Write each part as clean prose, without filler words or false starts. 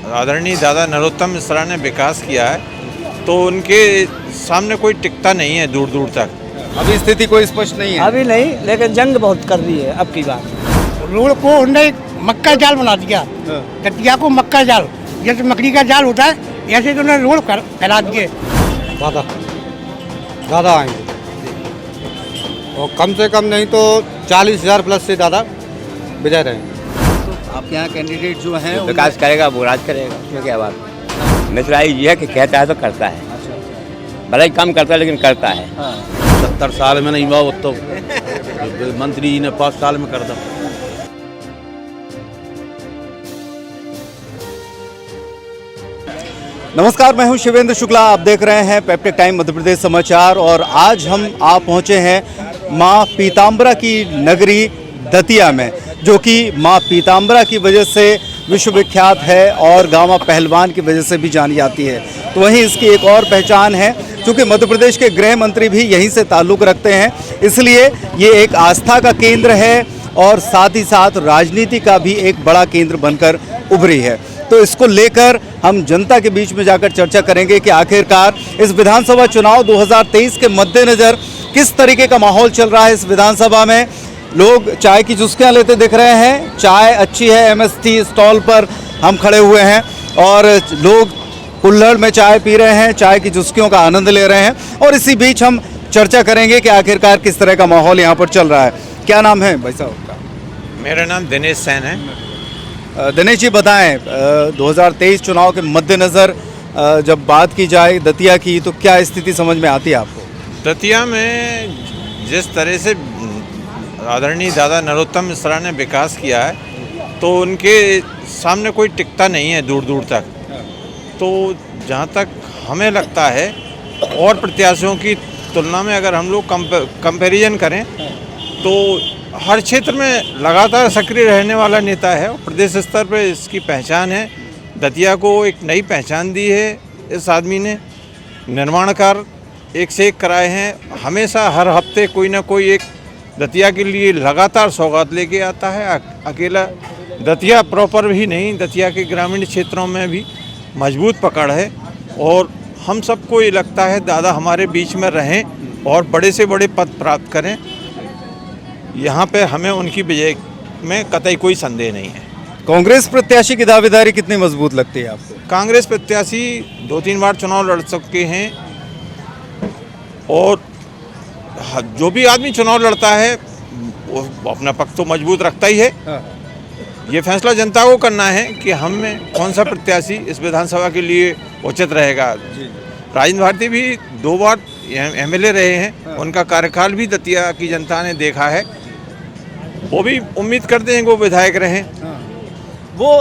आदरणीय दादा नरोत्तम मिश्रा ने विकास किया है तो उनके सामने कोई टिकता नहीं है दूर दूर तक। अभी स्थिति कोई स्पष्ट नहीं है। अभी नहीं, लेकिन जंग बहुत कर दी है अब की बात। रोड को उन्होंने मक्का जाल बना दिया, दतिया को मक्का जाल, जैसे मकड़ी का जाल होता है ऐसे तो उन्होंने रोड फैला दिए। ज़्यादा आएंगे और कम से कम नहीं तो 40,000 प्लस से ज़्यादा विजय रहेंगे। आपके यहाँ कैंडिडेट जो हैं विकास करेगा, वो राज करेगा, उसमें क्या बात। मिश्रा ये है कि कहता है तो करता है, भले ही कम करता है लेकिन करता है। 70 साल में नहीं हुआ वो तो मंत्री जी ने 5 साल में कर दिया। नमस्कार, मैं हूं शिवेंद्र शुक्ला। आप देख रहे हैं पेप्टिक टाइम मध्य प्रदेश समाचार और आज हम आप पहुंचे हैं मां पीताम्बरा की नगरी दतिया में, जो कि मां पीताम्बरा की वजह से विश्वविख्यात है और गांवा पहलवान की वजह से भी जानी जाती है। तो वहीं इसकी एक और पहचान है, क्योंकि मध्य प्रदेश के गृह मंत्री भी यहीं से ताल्लुक़ रखते हैं, इसलिए ये एक आस्था का केंद्र है और साथ ही साथ राजनीति का भी एक बड़ा केंद्र बनकर उभरी है। तो इसको लेकर हम जनता के बीच में जाकर चर्चा करेंगे कि आखिरकार इस विधानसभा चुनाव 2023 के मद्देनज़र किस तरीके का माहौल चल रहा है। इस विधानसभा में लोग चाय की चुस्कियाँ लेते दिख रहे हैं। चाय अच्छी है, MST स्टॉल पर हम खड़े हुए हैं और लोग कुल्हड़ में चाय पी रहे हैं, चाय की चुस्कियों का आनंद ले रहे हैं। और इसी बीच हम चर्चा करेंगे कि आखिरकार किस तरह का माहौल यहाँ पर चल रहा है। क्या नाम है भाई साहब का? मेरा नाम दिनेश सेन है। दिनेश जी बताएं, 2023 चुनाव के मद्देनज़र जब बात की जाए दतिया की, तो क्या स्थिति समझ में आती है आपको? दतिया में जिस तरह से आदरणीय दादा नरोत्तम मिश्रा ने विकास किया है तो उनके सामने कोई टिकता नहीं है दूर दूर तक। तो जहाँ तक हमें लगता है और प्रत्याशियों की तुलना में अगर हम लोग कंपैरिजन करें तो हर क्षेत्र में लगातार सक्रिय रहने वाला नेता है और प्रदेश स्तर पर इसकी पहचान है। दतिया को एक नई पहचान दी है इस आदमी ने। निर्माण कार्य एक से एक कराए हैं। हमेशा हर हफ्ते कोई ना कोई एक दतिया के लिए लगातार सौगात लेके आता है। अकेला दतिया प्रॉपर भी नहीं, दतिया के ग्रामीण क्षेत्रों में भी मजबूत पकड़ है और हम सबको ये लगता है दादा हमारे बीच में रहें और बड़े से बड़े पद प्राप्त करें। यहाँ पे हमें उनकी विजय में कतई कोई संदेह नहीं है। कांग्रेस प्रत्याशी की दावेदारी कितनी मजबूत लगती है आपको? कांग्रेस प्रत्याशी 2-3 बार चुनाव लड़ चुके हैं और जो भी आदमी चुनाव लड़ता है वो अपना पक्ष तो मजबूत रखता ही है। ये फैसला जनता को करना है कि हम में कौन सा प्रत्याशी इस विधानसभा के लिए उचित रहेगा। राजेंद्र भारती भी 2 बार MLA रहे हैं, उनका कार्यकाल भी दतिया की जनता ने देखा है। वो भी उम्मीद करते हैं कि वो विधायक रहें। वो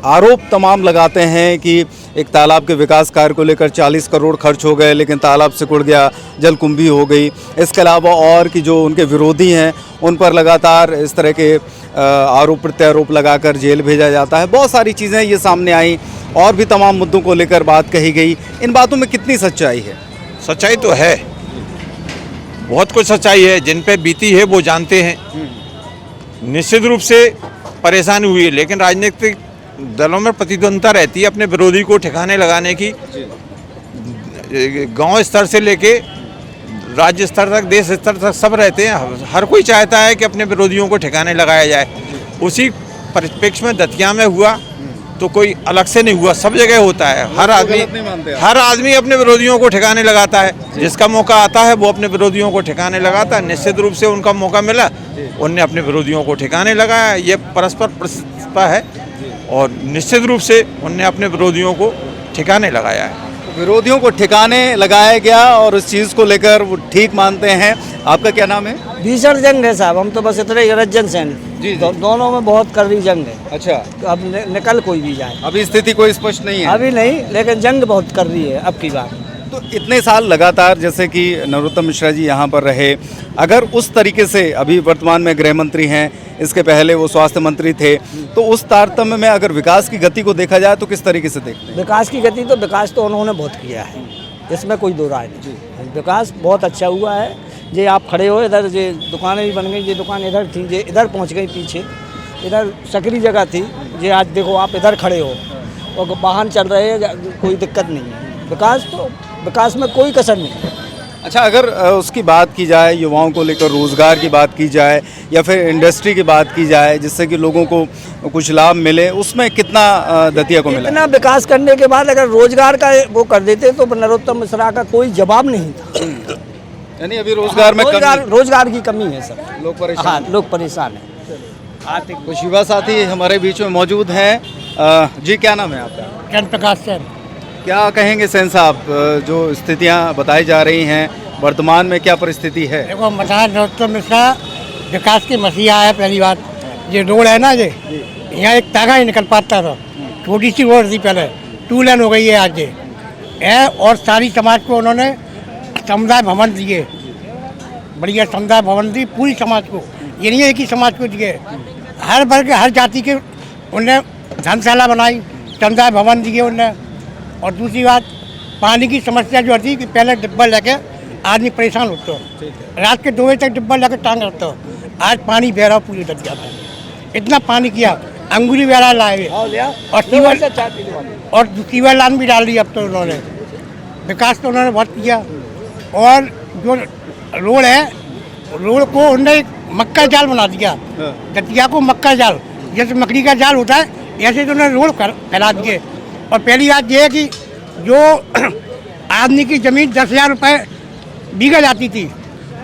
आरोप तमाम लगाते हैं कि एक तालाब के विकास कार्य को लेकर 40 करोड़ खर्च हो गए, लेकिन तालाब सिकुड़ गया, जलकुंभी हो गई। इसके अलावा और कि जो उनके विरोधी हैं उन पर लगातार इस तरह के आरोप प्रत्यारोप लगाकर जेल भेजा जाता है। बहुत सारी चीज़ें ये सामने आई और भी तमाम मुद्दों को लेकर बात कही गई। इन बातों में कितनी सच्चाई है? सच्चाई तो है, बहुत कुछ सच्चाई है। जिन पे बीती है वो जानते हैं। निश्चित रूप से परेशानी हुई है, लेकिन राजनीतिक दलों में प्रतिद्वंद्विता रहती है अपने विरोधी को ठिकाने लगाने की। गांव स्तर से लेके राज्य स्तर तक, देश स्तर तक सब रहते हैं। हर कोई चाहता है कि अपने विरोधियों को ठिकाने लगाया जाए। उसी परिप्रेक्ष्य में दतिया में हुआ तो कोई अलग से नहीं हुआ, सब जगह होता है। हर आदमी अपने विरोधियों को ठिकाने लगाता है। जिसका मौका आता है वो अपने विरोधियों को ठिकाने लगाता है। निश्चित रूप से उनका मौका मिला, उनने अपने विरोधियों को ठिकाने लगाया। ये परस्पर प्रतिस्पर्धा है और निश्चित रूप से उनने अपने विरोधियों को ठिकाने लगाया है। विरोधियों को ठिकाने लगाया गया और उस चीज़ को लेकर वो ठीक मानते हैं। आपका क्या नाम है? भीषण जंग है साहब, हम तो बस इतने रज्जन सेन जी। दोनों में बहुत कड़वी जंग है। अच्छा, तो अब निकल कोई भी जाए। अभी स्थिति कोई स्पष्ट नहीं है। अभी नहीं, लेकिन जंग बहुत कर रही है अब की बात। तो इतने साल लगातार जैसे कि नरोत्तम मिश्रा जी यहाँ पर रहे, अगर उस तरीके से अभी वर्तमान में गृह मंत्री हैं, इसके पहले वो स्वास्थ्य मंत्री थे, तो उस तारतम्य में अगर विकास की गति को देखा जाए तो किस तरीके से देखते हैं? विकास की गति तो विकास तो उन्होंने बहुत किया है, इसमें कोई दो राय नहीं। विकास बहुत अच्छा हुआ है। जे आप खड़े हो इधर, जे दुकानें भी बन गई, ये दुकान इधर थी, जे इधर पहुँच गई पीछे, इधर सकरी जगह थी, जे आज देखो आप इधर खड़े हो। और वाहन चल रहे हैं, कोई दिक्कत नहीं है। विकास में कोई कसर नहीं है। अच्छा, अगर उसकी बात की जाए, युवाओं को लेकर रोज़गार की बात की जाए या फिर इंडस्ट्री की बात की जाए जिससे कि लोगों को कुछ लाभ मिले, उसमें कितना दतिया को मिला? इतना विकास करने के बाद अगर रोजगार का वो कर देते तो नरोत्तम मिश्रा का कोई जवाब नहीं था। यानी अभी रोज़गार में रोजगार की कमी है सर, लोग परेशान। हाँ, लोग परेशान हैं। कुछ युवा साथी हमारे बीच में मौजूद हैं। जी, क्या नाम है आपका? चंद्र प्रकाश सर। क्या कहेंगे सेन साहब, जो स्थितियां बताई जा रही हैं वर्तमान में, क्या परिस्थिति है? देखो, मसाला नरोत्तम मिश्रा विकास की मसीहा है। पहली बात, ये रोड है ना, ये यहाँ एक तागा ही निकल पाता था, छोटी सी रोड थी पहले, 2 लेन हो गई है आज ये है। और सारी समाज को उन्होंने समुदाय भवन दिए, बढ़िया समुदाय भवन दी पूरी समाज को, ये नहीं है एक ही समाज को दिए, हर वर्ग हर जाति के उनने धर्मशाला बनाई, समुदाय भवन दिए उनने। और दूसरी बात, पानी की समस्या जो थी कि पहले डिब्बा लेके आदमी परेशान होता, रात के 2 बजे तक डिब्बा लेकर टांग रखता, आज पानी बह रहा पूरी दतिया में, इतना पानी किया, अंगूरी वगैरह लाए और सीवर लाइन भी डाल दी अब तो उन्होंने। विकास तो उन्होंने बहुत किया। और जो रोड है, रोड को उन्होंने एक मक्का जाल बना दिया, दतिया को मक्का जाल, जैसे मकड़ी का जाल होता है ऐसे तो उन्होंने रोड फैला दिए। और पहली बात ये है कि जो आदमी की ज़मीन 10,000 रुपये बीघा जाती थी,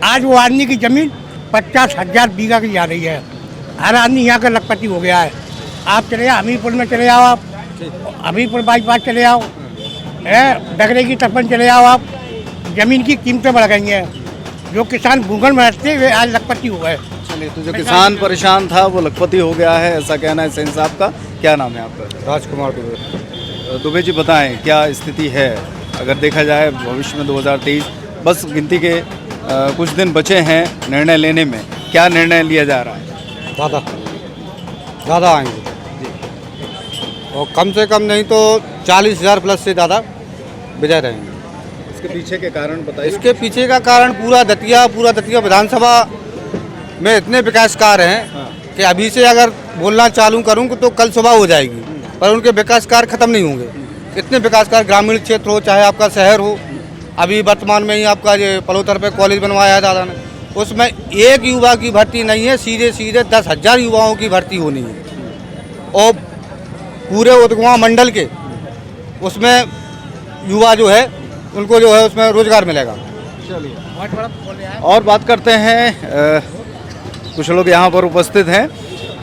आज वो आदमी की ज़मीन 50,000 बीघा की जा रही है। हर आदमी यहाँ का लखपति हो गया है। आप चले जाओ हमीरपुर में, चले जाओ आप, हमीरपुर बाईपास चले जाओ, डगरे की तरफ चले जाओ आप, ज़मीन की कीमतें बढ़ गई हैं। जो किसान भूखन में रहते वे आज लखपति हो गए। चलिए, तो जो किसान परेशान था वो लखपति हो गया है, ऐसा कहना है सेन साहब का। क्या नाम है आपका? राजकुमार दुबे। दुबे जी, बताएं क्या स्थिति है? अगर देखा जाए भविष्य में 2023 बस गिनती के कुछ दिन बचे हैं निर्णय लेने में, क्या निर्णय लिया जा रहा है? ज़्यादा आएंगे और कम से कम नहीं तो 40,000 प्लस से ज़्यादा विजय रहेंगे। इसके पीछे के कारण बताइए। इसके पीछे का कारण पूरा दतिया विधानसभा में इतने विकास कार्य हैं कि अभी से अगर बोलना चालू करूँ तो कल सुबह हो जाएगी, पर उनके विकास कार्य खत्म नहीं होंगे। इतने विकास कार्य, ग्रामीण क्षेत्र हो चाहे आपका शहर हो, अभी वर्तमान में ही आपका ये पलोतर पे कॉलेज बनवाया है दादा ने, उसमें एक युवा की भर्ती नहीं है, सीधे 10,000 युवाओं की भर्ती होनी है। और पूरे उदगवा मंडल के उसमें युवा जो है उनको जो है उसमें रोजगार मिलेगा। चलिए, और बात करते हैं, कुछ लोग यहाँ पर उपस्थित हैं।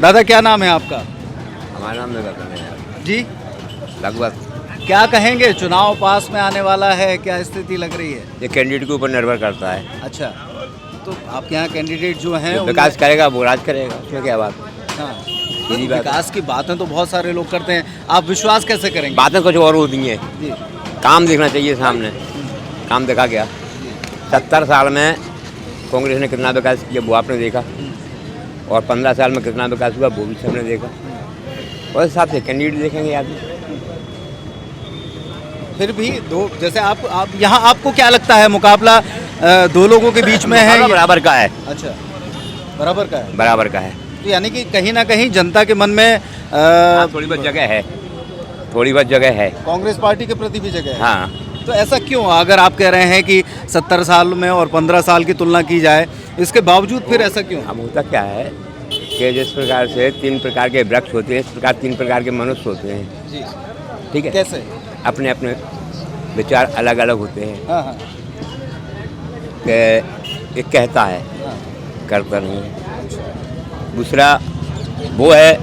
दादा, क्या नाम है आपका? हमारा नाम नहीं जी, लगभग। क्या कहेंगे, चुनाव पास में आने वाला है, क्या स्थिति लग रही है? ये कैंडिडेट के ऊपर निर्भर करता है। अच्छा, तो आपके यहाँ कैंडिडेट जो हैं विकास करेगा वो राज करेगा, उसमें क्या बात? हाँ, सीधी बात। विकास की बातें तो बहुत सारे लोग करते हैं, आप विश्वास कैसे करेंगे? बातें कुछ और होती हैं, जी, काम देखना चाहिए सामने। काम देखा गया 70 साल में कांग्रेस ने कितना विकास किया वो आपने देखा, और 15 साल में कितना विकास हुआ वो भी सबने देखा। और हिसाब से कैंडिडेट देखेंगे आदमी। फिर भी दो, जैसे आप यहाँ, आपको क्या लगता है मुकाबला दो लोगों के बीच में है? बराबर का है। अच्छा, बराबर का है। बराबर का है, तो यानी कि कहीं ना कहीं जनता के मन में थोड़ी बहुत जगह है, थोड़ी बहुत जगह है कांग्रेस पार्टी के प्रति भी जगह है। हाँ। तो ऐसा क्यों, अगर आप कह रहे हैं कि 70 साल में और 15 साल की तुलना की जाए, इसके बावजूद फिर ऐसा क्यों? अब होता क्या है कि जिस प्रकार से 3 प्रकार के वृक्ष होते हैं, इस प्रकार 3 प्रकार के मनुष्य होते हैं। जी, ठीक है। कैसे? अपने अपने विचार अलग अलग होते हैं। हाँ हाँ, कि एक कहता है, करता नहीं है। दूसरा वो है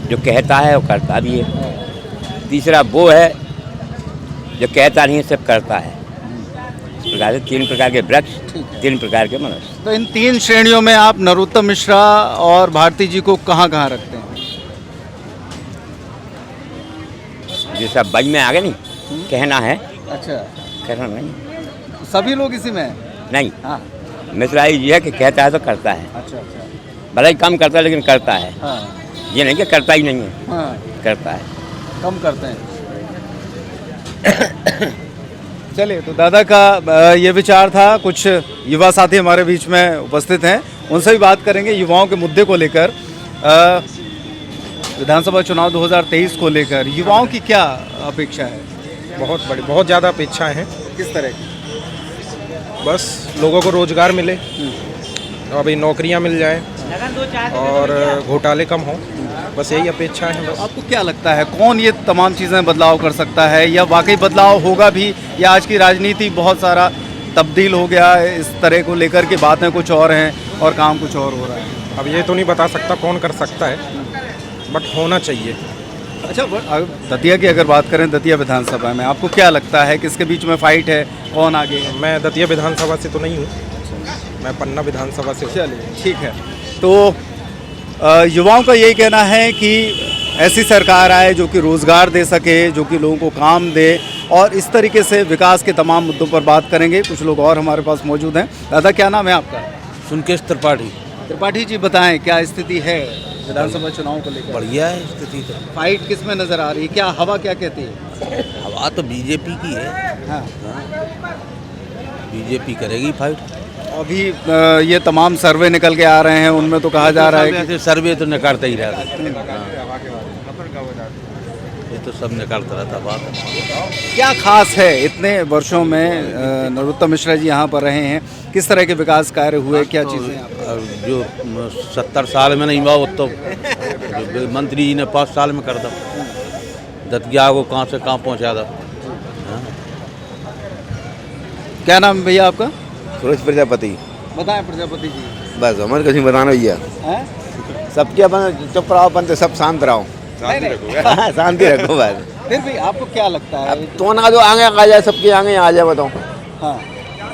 जो कहता है और करता भी है। तीसरा वो है जो कहता नहीं है सिर्फ करता है। इस प्रकार से 3 प्रकार के वृक्ष, 3 प्रकार के मनुष्य। तो इन 3 श्रेणियों में आप नरोत्तम मिश्रा और भारती जी को कहाँ कहाँ रखते हैं? ये सब बज में आगे नहीं कहना है। अच्छा, कहना नहीं, सभी लोग इसी में हैं? नहीं। हाँ, मिश्रा ये है कि कहता है तो करता है। अच्छा अच्छा, भले ही कम करता है लेकिन करता है। हाँ ये नहीं कि करता ही नहीं है, हाँ, करता है। कम करते हैं। चलिए, तो दादा का ये विचार था। कुछ युवा साथी हमारे बीच में उपस्थित हैं, उनसे भी बात करेंगे युवाओं के मुद्दे को लेकर। विधानसभा चुनाव 2023 को लेकर युवाओं की क्या अपेक्षा है? बहुत ज़्यादा अपेक्षाएं हैं। किस तरह की? बस लोगों को रोज़गार मिले, अभी नौकरियां मिल जाएं और घोटाले कम हों, बस यही अपेक्षा है। बस आपको क्या लगता है कौन ये तमाम चीज़ें बदलाव कर सकता है, या वाकई बदलाव होगा भी, या आज की राजनीति बहुत सारा तब्दील हो गया है, इस तरह को लेकर के बातें कुछ और हैं और काम कुछ और हो रहा है? अब ये तो नहीं बता सकता कौन कर सकता है, बट होना चाहिए। अच्छा, दतिया की अगर बात करें, दतिया विधानसभा में आपको क्या लगता है किसके बीच में फाइट है, कौन आगे है? मैं दतिया विधानसभा से तो नहीं हूँ, मैं पन्ना विधानसभा से हूँ। चलिए ठीक है। तो युवाओं का यही कहना है कि ऐसी सरकार आए जो कि रोज़गार दे सके, जो कि लोगों को काम दे, और इस तरीके से विकास के तमाम मुद्दों पर बात करेंगे। कुछ लोग और हमारे पास मौजूद हैं। दादा, क्या नाम है आपका? सुनकेश त्रिपाठी। त्रिपाठी जी, बताएं क्या स्थिति है विधानसभा चुनाव को लेकर? बढ़िया है स्थिति तो। फाइट किस में नज़र आ रही है? क्या हवा क्या कहती है? हवा तो बीजेपी की है। हाँ, बीजेपी करेगी फाइट। अभी ये तमाम सर्वे निकल के आ रहे हैं, उनमें तो कहा जा रहा है कि सर्वे तो निकालता ही रहता है, ये तो सब निकालता रहता बात। क्या खास है इतने वर्षों में नरोत्तम मिश्रा जी यहाँ पर रहे हैं, किस तरह के विकास कार्य हुए, क्या चीज़ें? जो 70 साल में नहीं हुआ वो तो जो मंत्री जी ने 5 साल में कर दो, दतिया को कहाँ से कहाँ पहुँचा दो। क्या नाम भैया आपका? सुरेश प्रजापति। बताएं प्रजापति जी। बस हमारे कहीं बताना भैया, सबके अपन चुप रहो, अपन तो सब शांत रहो, शांति रखो बस। फिर भी आपको क्या लगता है? अब तो ना जो आगे आ जाए, सबके आगे आ जाए, बताओ। हाँ,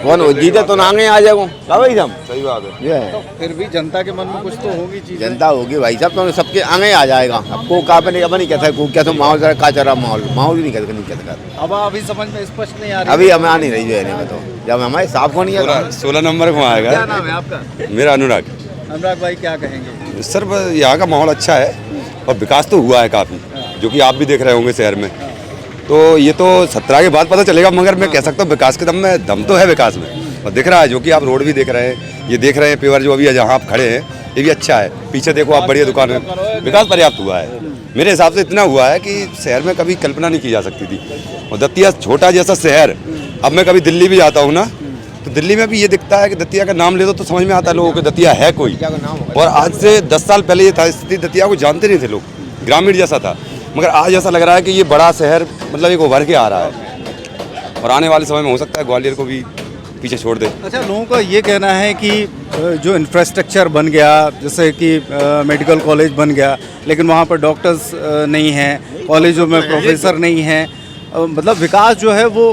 कौन हो जीते तो ना आगे आ जाएगा, भाई साहब। सही बात है, ये तो है। फिर भी जनता के मन में कुछ तो होगी चीज़। जनता होगी भाई साहब, तो सबके आगे आ जाएगा। अब को का नहीं कहता है, क्या तो माहौल जरा का चल रहा, माहौल ही नहीं कहता। अब अभी समझ में स्पष्ट नहीं आ रही। अभी हमें आ नहीं रही जो है, बताओ जब हमारे साफ को नहीं है। 16 नंबर को आएगा। क्या नाम है आपका? मेरा अनुराग। अनुराग भाई, क्या कहेंगे? सर यहाँ का माहौल अच्छा है और विकास तो हुआ है काफ़ी, जो कि आप भी देख रहे होंगे शहर में। तो ये तो 17 के बाद पता चलेगा, मगर मैं कह सकता हूँ विकास के दम तो है विकास में, और दिख रहा है। जो कि आप रोड भी देख रहे हैं, ये देख रहे हैं पेवर जो अभी जहाँ आप खड़े हैं, ये भी अच्छा है। पीछे देखो आप, बढ़िया दुकान है, विकास पर्याप्त हुआ है। मेरे हिसाब से इतना हुआ है कि शहर में कभी कल्पना नहीं की जा सकती थी। और दतिया छोटा जैसा शहर, अब मैं कभी दिल्ली भी जाता हूँ ना, तो दिल्ली में भी ये दिखता है कि दतिया का नाम ले दो तो समझ में आता है लोगों को दतिया है कोई। और आज से 10 साल पहले ये था स्थिति, दतिया को जानते नहीं थे लोग, ग्रामीण जैसा था। मगर आज ऐसा लग रहा है कि ये बड़ा शहर मतलब एक उभर के आ रहा है, और आने वाले समय में हो सकता है ग्वालियर को भी पीछे छोड़ दे। अच्छा, लोगों का ये कहना है कि जो इंफ्रास्ट्रक्चर बन गया, जैसे कि मेडिकल कॉलेज बन गया, लेकिन वहाँ पर डॉक्टर्स नहीं हैं, कॉलेजों में प्रोफेसर नहीं हैं, मतलब विकास जो है वो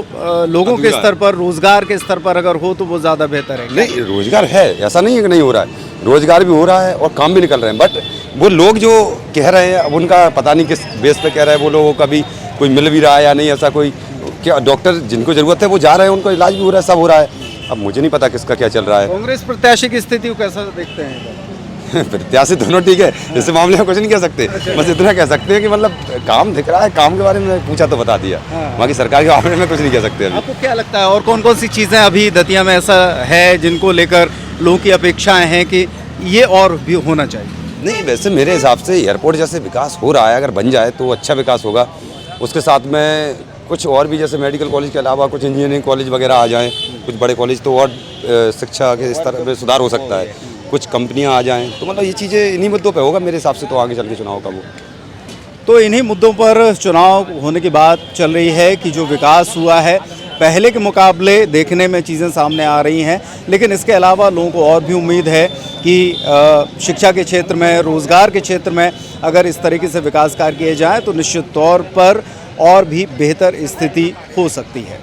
लोगों के स्तर पर, रोजगार के स्तर पर अगर हो तो वो ज़्यादा बेहतर है। नहीं, रोजगार है, ऐसा नहीं है कि नहीं हो रहा है, रोजगार भी हो रहा है और काम भी निकल रहे हैं। बट वो लोग जो कह रहे हैं, अब उनका पता नहीं किस बेस पे कह रहे हैं वो लोगों का भी कोई मिल भी रहा है या नहीं, ऐसा कोई क्या डॉक्टर जिनको ज़रूरत है वो जा रहे हैं, उनको इलाज भी हो रहा है, सब हो रहा है। अब मुझे नहीं पता किसका क्या चल रहा है। कांग्रेस प्रत्याशी की स्थिति को कैसा देखते हैं? प्रत्याशी दोनों ठीक है, इस मामले में कुछ नहीं कह सकते। बस इतना कह सकते हैं कि मतलब काम दिख रहा है, काम के बारे में पूछा तो बता दिया, बाकी सरकार के मामले में कुछ नहीं कह सकते। आपको क्या लगता है और कौन कौन सी चीज़ें अभी दतिया में ऐसा है जिनको लेकर लोगों की अपेक्षाएं हैं कि ये और भी होना चाहिए? नहीं, वैसे मेरे हिसाब से एयरपोर्ट जैसे विकास हो रहा है, अगर बन जाए तो अच्छा विकास होगा। उसके साथ में कुछ और भी, जैसे मेडिकल कॉलेज के अलावा कुछ इंजीनियरिंग कॉलेज वगैरह आ जाएं, कुछ बड़े कॉलेज, तो और शिक्षा के स्तर पर सुधार हो सकता है। कुछ कंपनियां आ जाएं, तो मतलब ये चीज़ें इन्हीं मुद्दों पे होगा मेरे हिसाब से, तो आगे चल के चुनाव का वो। तो इन्हीं मुद्दों पर चुनाव होने की बात चल रही है कि जो विकास हुआ है पहले के मुकाबले देखने में चीज़ें सामने आ रही हैं, लेकिन इसके अलावा लोगों को और भी उम्मीद है कि शिक्षा के क्षेत्र में, रोज़गार के क्षेत्र में अगर इस तरीके से विकास कार्य किए जाएँ तो निश्चित तौर पर और भी बेहतर स्थिति हो सकती है।